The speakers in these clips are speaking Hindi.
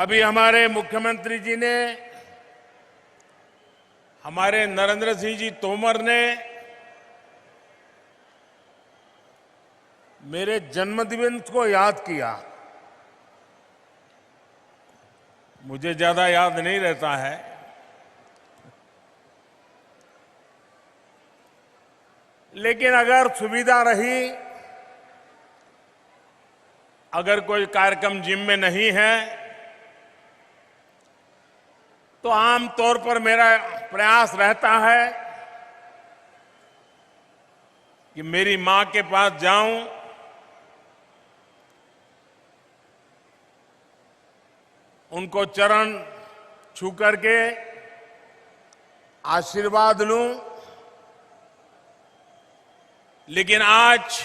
अभी हमारे मुख्यमंत्री जी ने, हमारे नरेंद्र सिंह जी तोमर ने मेरे जन्मदिवस को याद किया। मुझे ज्यादा याद नहीं रहता है, लेकिन अगर सुविधा रही, अगर कोई कार्यक्रम जिम में नहीं है, तो आमतौर पर मेरा प्रयास रहता है कि मेरी मां के पास जाऊं, उनको चरण छू करके आशीर्वाद लूं। लेकिन आज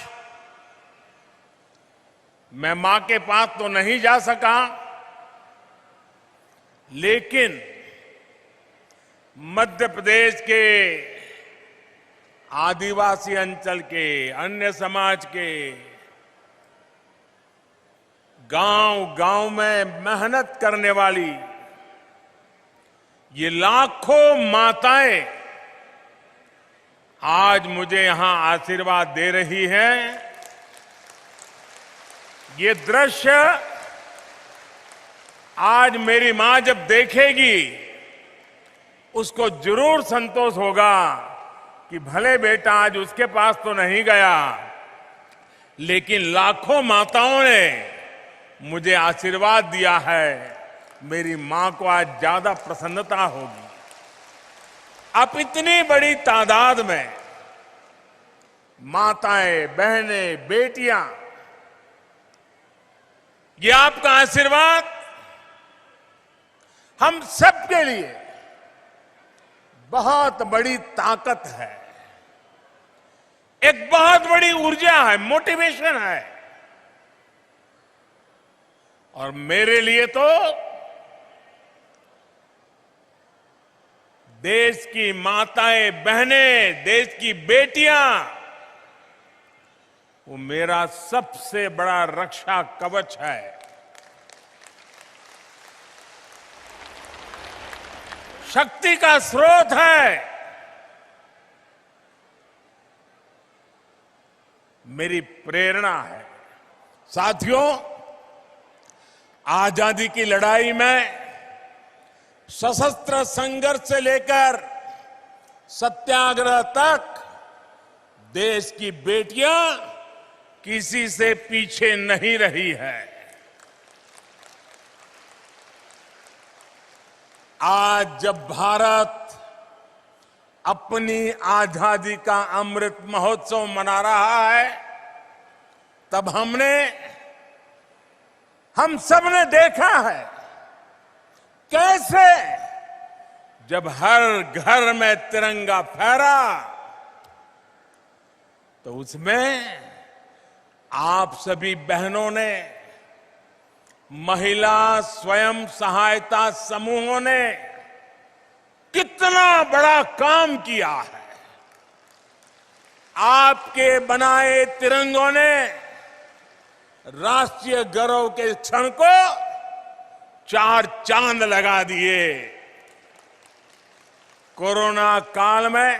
मैं मां के पास तो नहीं जा सका, लेकिन मध्य प्रदेश के आदिवासी अंचल के, अन्य समाज के गांव-गांव में मेहनत करने वाली ये लाखों माताएं आज मुझे यहां आशीर्वाद दे रही हैं। ये दृश्य आज मेरी मां जब देखेगी, उसको जरूर संतोष होगा कि भले बेटा आज उसके पास तो नहीं गया, लेकिन लाखों माताओं ने मुझे आशीर्वाद दिया है। मेरी मां को आज ज्यादा प्रसन्नता होगी। अब इतनी बड़ी तादाद में माताएं, बहनें, बेटियां, ये आपका आशीर्वाद हम सबके लिए बहुत बड़ी ताकत है, एक बहुत बड़ी ऊर्जा है, मोटिवेशन है। और मेरे लिए तो देश की माताएं, बहनें, देश की बेटियां, वो मेरा सबसे बड़ा रक्षा कवच है। शक्ति का स्रोत है। मेरी प्रेरणा है। साथियों, आजादी की लड़ाई में सशस्त्र संघर्ष से लेकर सत्याग्रह तक देश की बेटियां किसी से पीछे नहीं रही है। आज जब भारत अपनी आजादी का अमृत महोत्सव मना रहा है, तब हम सबने देखा है कैसे जब हर घर में तिरंगा फहरा, तो उसमें आप सभी बहनों ने, महिला स्वयं सहायता समूहों ने कितना बड़ा काम किया है। आपके बनाए तिरंगों ने राष्ट्रीय गौरव के क्षण को चार चांद लगा दिए। कोरोना काल में,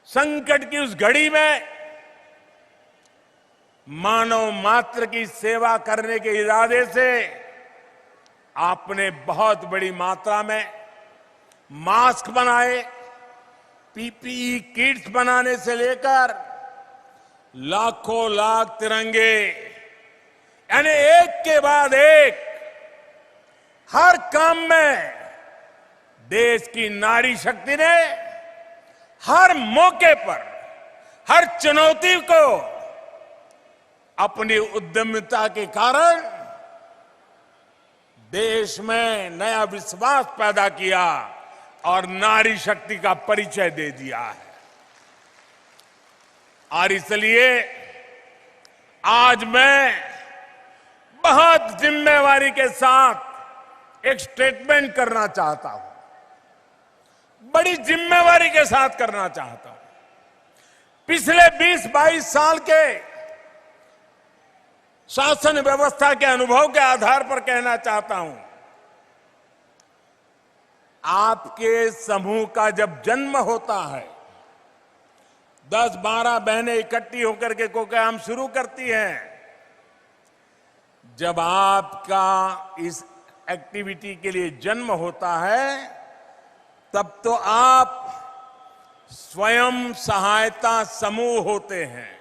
संकट की उस घड़ी में मानव मात्र की सेवा करने के इरादे से आपने बहुत बड़ी मात्रा में मास्क बनाए, पीपीई किट्स बनाने से लेकर लाखों लाख तिरंगे, यानी एक के बाद एक हर काम में देश की नारी शक्ति ने हर मौके पर, हर चुनौती को अपनी उद्यमिता के कारण देश में नया विश्वास पैदा किया और नारी शक्ति का परिचय दे दिया है। और इसलिए आज मैं बहुत जिम्मेवारी के साथ एक स्टेटमेंट करना चाहता हूं, बड़ी जिम्मेवारी के साथ करना चाहता हूं। पिछले 20-22 साल के शासन व्यवस्था के अनुभव के आधार पर कहना चाहता हूं, आपके समूह का जब जन्म होता है, 10-12 बहनें इकट्ठी होकर के कोई काम शुरू करती हैं। जब आपका इस एक्टिविटी के लिए जन्म होता है, तब तो आप स्वयं सहायता समूह होते हैं।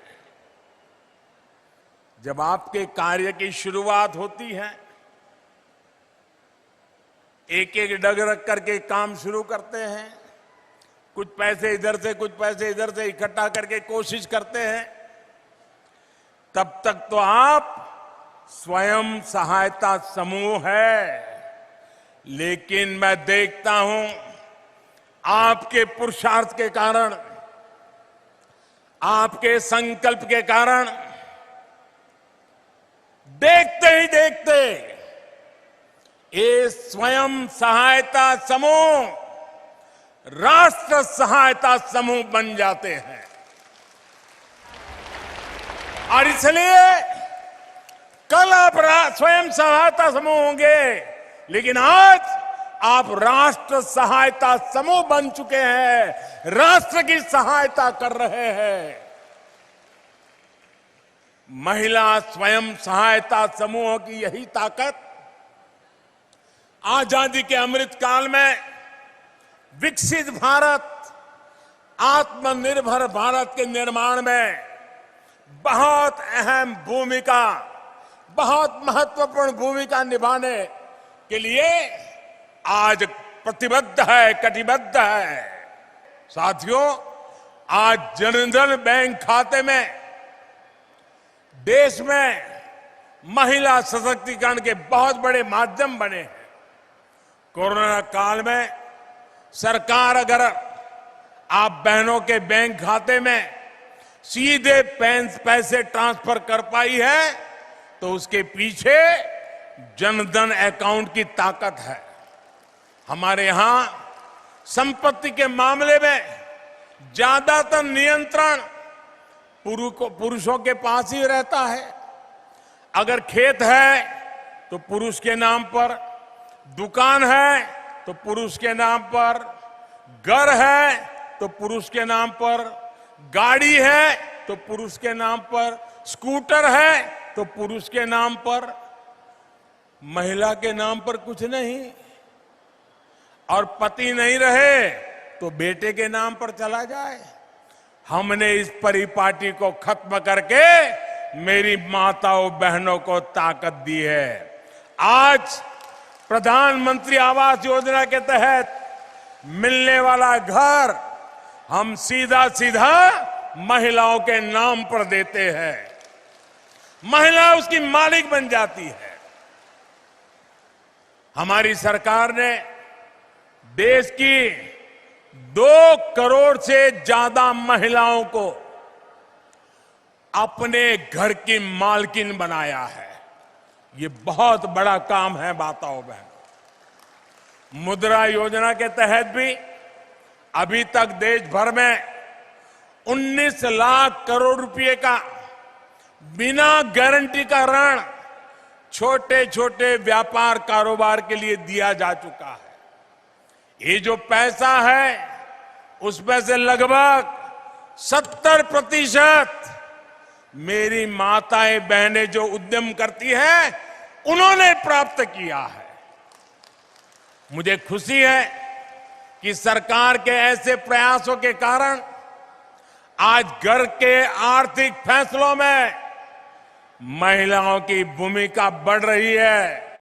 जब आपके कार्य की शुरुआत होती है, एक एक डग रख करके काम शुरू करते हैं, कुछ पैसे इधर से कुछ पैसे इधर से इकट्ठा करके कोशिश करते हैं, तब तक तो आप स्वयं सहायता समूह है। लेकिन मैं देखता हूं, आपके पुरुषार्थ के कारण, आपके संकल्प के कारण, देखते ही देखते ये स्वयं सहायता समूह राष्ट्र सहायता समूह बन जाते हैं। और इसलिए कल आप स्वयं सहायता समूह होंगे, लेकिन आज आप राष्ट्र सहायता समूह बन चुके हैं, राष्ट्र की सहायता कर रहे हैं। महिला स्वयं सहायता समूहों की यही ताकत आजादी के अमृत काल में विकसित भारत, आत्मनिर्भर भारत के निर्माण में बहुत अहम भूमिका, बहुत महत्वपूर्ण भूमिका निभाने के लिए आज प्रतिबद्ध है, कटिबद्ध है। साथियों, आज जनधन बैंक खाते में देश में महिला सशक्तिकरण के बहुत बड़े माध्यम बने हैं। कोरोना काल में सरकार अगर आप बहनों के बैंक खाते में सीधे पैसे ट्रांसफर कर पाई है, तो उसके पीछे जनधन अकाउंट की ताकत है। हमारे यहां संपत्ति के मामले में ज्यादातर नियंत्रण पुरुषों के पास ही रहता है। अगर खेत है तो पुरुष के नाम पर, दुकान है तो पुरुष के नाम पर, घर है तो पुरुष के नाम पर, गाड़ी है तो पुरुष के नाम पर, स्कूटर है तो पुरुष के नाम पर, महिला के नाम पर कुछ नहीं। और पति नहीं रहे तो बेटे के नाम पर चला जाए। हमने इस परिपाटी को खत्म करके मेरी माताओं बहनों को ताकत दी है। आज प्रधानमंत्री आवास योजना के तहत मिलने वाला घर हम सीधा सीधा महिलाओं के नाम पर देते हैं। महिला उसकी मालिक बन जाती है। हमारी सरकार ने देश की 2 करोड़ से ज्यादा महिलाओं को अपने घर की मालकिन बनाया है। ये बहुत बड़ा काम है माताओं बहनों। मुद्रा योजना के तहत भी अभी तक देश भर में 19 लाख करोड़ रुपए का बिना गारंटी का ऋण छोटे छोटे व्यापार कारोबार के लिए दिया जा चुका है। ये जो पैसा है उसमें से लगभग 70% मेरी माताएं बहनें जो उद्यम करती हैं उन्होंने प्राप्त किया है। मुझे खुशी है कि सरकार के ऐसे प्रयासों के कारण आज घर के आर्थिक फैसलों में महिलाओं की भूमिका बढ़ रही है।